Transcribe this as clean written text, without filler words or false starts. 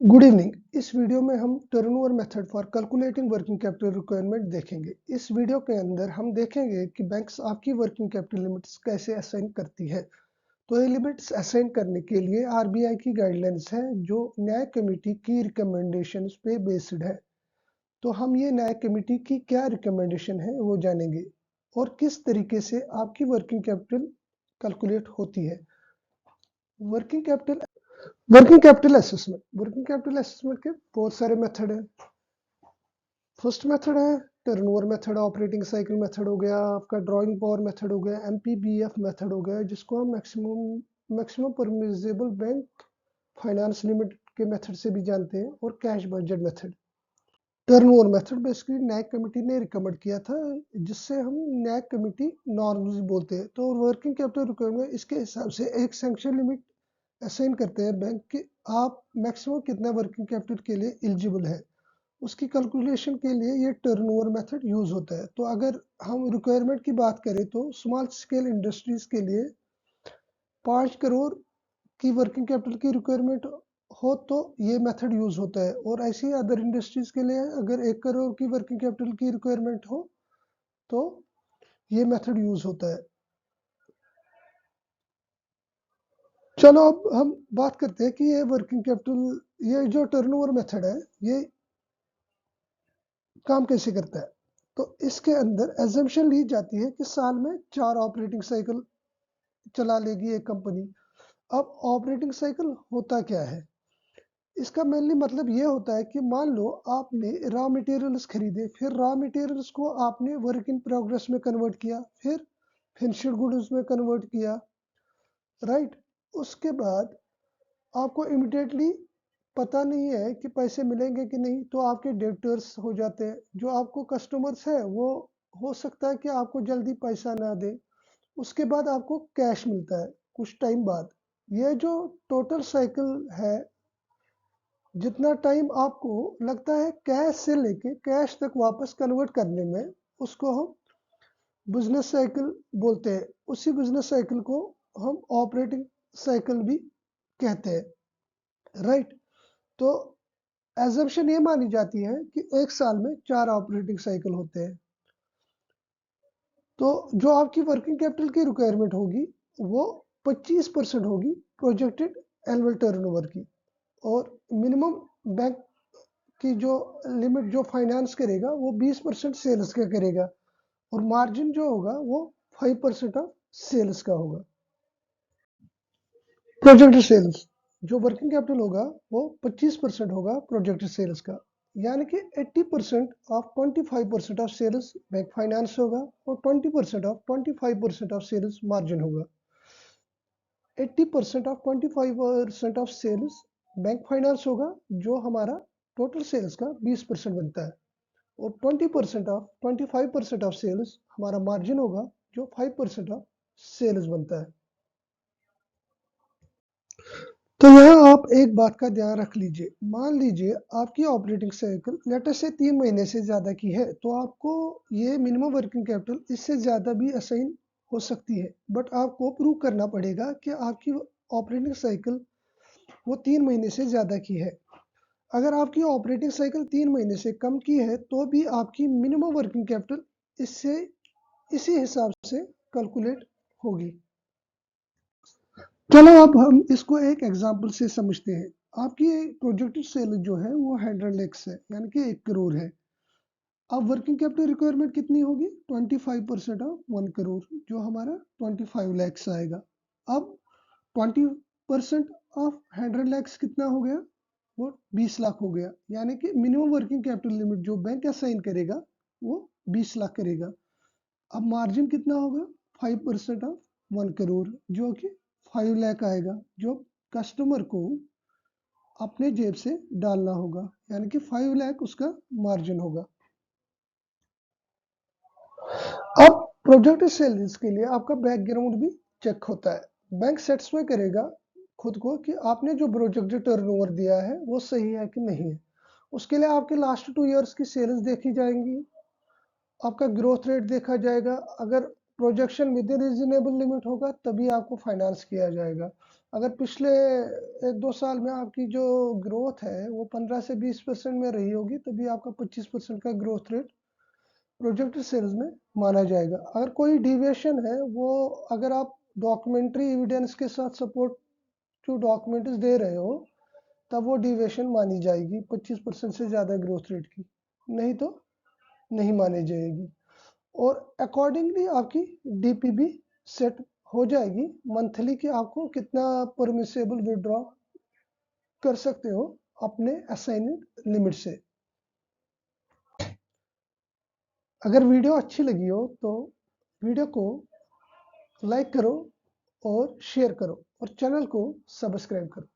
Good evening. इस video में हम turnover method for calculating working capital requirement देखेंगे। इस वीडियो के अंदर हम देखेंगे कि बैंक्स आपकी वर्किंग कैपिटल लिमिट्स कैसे असाइन करती है। तो ये लिमिट्स असाइन करने के लिए आरबीआई की गाइडलाइंस है जो न्याय कमेटी की रिकमेंडेशंस पे बेस्ड है। तो हम ये न्याय कमेटी की क्या रिकमेंडेशन है वो जानेंगे और किस तरीके से आपकी वर्किंग कैपिटल कैलकुलेट होती है। Working capital working capital assessment के बहुत सारे मेथड हैं। फर्स्ट मेथड है turnover method, operating cycle method हो गया, आपका ड्राइंग पावर मेथड हो गया, एमपीबीएफ मेथड हो गया जिसको हम maximum permissible bank finance limit के मेथड से भी जानते हैं, और cash budget method. Turnover method basically न्याय कमेटी ने रिकमेंड किया था, जिससे हम न्याय कमेटी नॉर्म्स बोलते हैं। तो वर्किंग कैपिटल रिक्वायरमेंट इसके हिसाब से एक सैंक्शन लिमिट असाइन करते हैं बैंक के, आप मैक्सिमम कितना वर्किंग कैपिटल के लिए एलिजिबल है, उसकी कैलकुलेशन के लिए ये टर्नओवर मेथड यूज होता है। तो अगर हम रिक्वायरमेंट की बात करें तो स्मॉल स्केल इंडस्ट्रीज के लिए 5 करोड़ की वर्किंग कैपिटल की रिक्वायरमेंट हो तो ये मेथड यूज होता है, और ऐसी अदर इंडस्ट्रीज के लिए अगर 1 करोड़ की वर्किंग कैपिटल की रिक्वायरमेंट हो तो ये मेथड यूज होता है। चलो अब हम बात करते हैं कि ये वर्किंग कैपिटल, ये जो टर्नओवर मेथड है ये काम कैसे करता है। तो इसके अंदर एजम्पशन ली जाती है कि साल में 4 ऑपरेटिंग साइकिल चला लेगी एक कंपनी। अब ऑपरेटिंग साइकिल होता क्या है, इसका मेनली मतलब ये होता है कि मान लो आपने रॉ मटेरियल्स खरीदे, फिर रॉ मटेरियल्स को आपने वर्क इन प्रोग्रेस में कन्वर्ट किया, फिर फिनिश्ड गुड्स में कन्वर्ट किया, राइट। उसके बाद आपको इमिडिएटली पता नहीं है कि पैसे मिलेंगे कि नहीं, तो आपके डेब्टर्स हो जाते हैं। जो आपको कस्टमर्स है वो हो सकता है कि आपको जल्दी पैसा ना दे, उसके बाद आपको कैश मिलता है कुछ टाइम बाद। ये जो टोटल साइकिल है, जितना टाइम आपको लगता है कैश से लेके कैश तक वापस कन्वर्ट करने में, उसको हम बिजनेस साइकिल बोलते हैं। उसी बिजनेस साइकिल को हम ऑपरेटिंग साइकिल भी कहते हैं, राइट। तो एजम्पशन ये मानी जाती है कि एक साल में 4 ऑपरेटिंग साइकिल होते हैं। तो जो आपकी वर्किंग कैपिटल की रिक्वायरमेंट होगी वो 25% होगी प्रोजेक्टेड एनुअल टर्नओवर की, और मिनिमम बैंक की जो लिमिट जो फाइनेंस करेगा वो 20% सेल्स का करेगा, और मार्जिन जो होगा वो 5% ऑफ सेल्स का होगा। प्रोजेक्टेड सेल्स, जो वर्किंग कैपिटल होगा वो 25% होगा प्रोजेक्टेड सेल्स का, यानी कि 80% of 25% of sales bank finance होगा, और 20% ऑफ 25% ऑफ सेल्स मार्जिन होगा। 80% of 25% of sales bank finance होगा, जो हमारा टोटल सेल्स का 20% बनता है, और 20% ऑफ 25% ऑफ सेल्स हमारा मार्जिन होगा, जो 5% ऑफ सेल्स बनता है। तो यहाँ आप एक बात का ध्यान रख लीजिए, मान लीजिए आपकी ऑपरेटिंग साइकिल लेटेस्ट से 3 महीने से ज़्यादा की है, तो आपको ये मिनिमम वर्किंग कैपिटल इससे ज़्यादा भी असाइन हो सकती है, बट आपको प्रूव करना पड़ेगा कि आपकी ऑपरेटिंग साइकिल वो 3 महीने से ज़्यादा की है। अगर आपकी ऑपरेटिंग साइकिल 3 महीने से कम की है तो भी आपकी मिनिमम वर्किंग कैपिटल इससे इसी हिसाब से कैलकुलेट होगी। चलो अब हम इसको एक एग्जांपल से समझते हैं। आपकी प्रोजेक्टेड सेल जो है वो 100 लैक्स है, यानी कि 1 करोड़ है। अब वर्किंग कैपिटल रिक्वायरमेंट कितनी होगी, 25% ऑफ 1 करोड़, जो हमारा 25 लैक्स आएगा। अब 20% ऑफ 100 लैक्स कितना हो गया, वो 20 लाख हो गया, यानी कि मिनिमम वर्किंग कैपिटल लिमिट जो बैंक असाइन करेगा वो 20 लाख करेगा। अब मार्जिन कितना होगा, 5% ऑफ 1 करोड़, जो कि 5 लाख आएगा, जो कस्टमर को अपने जेब से डालना होगा, यानी कि 5 लाख उसका मार्जिन होगा। अब प्रोजेक्ट सेल्स के लिए आपका बैकग्राउंड भी चेक होता है। बैंक सेटिस्फाई करेगा खुद को कि आपने जो प्रोजेक्ट टर्नओवर दिया है वो सही है कि नहीं है। उसके लिए आपके लास्ट 2 ईयर्स की सेल्स देखी जाएंगी, आपका ग्रोथ रेट देखा जाएगा। अगर projection with in reasonable limit होगा तभी आपको फाइनेंस किया जाएगा। अगर पिछले 1-2 साल में आपकी जो ग्रोथ है वो 15 से 20% में रही होगी तभी आपका 25% का ग्रोथ रेट प्रोजेक्टेड सेल्स में माना जाएगा। अगर कोई डिविएशन है वो, अगर आप डॉक्यूमेंट्री एविडेंस के साथ सपोर्ट जो डॉक्यूमेंट्स दे रहे हो तब वो डिविएशन मानी जाएगी 25% से ज़्यादा ग्रोथ रेट की, नहीं तो नहीं मानी जाएगी। और अकॉर्डिंगली आपकी डीपीबी सेट हो जाएगी मंथली कि आपको कितना परमिसेबल विड्रॉ कर सकते हो अपने असाइन्ड लिमिट से। अगर वीडियो अच्छी लगी हो तो वीडियो को लाइक करो और शेयर करो और चैनल को सब्सक्राइब करो।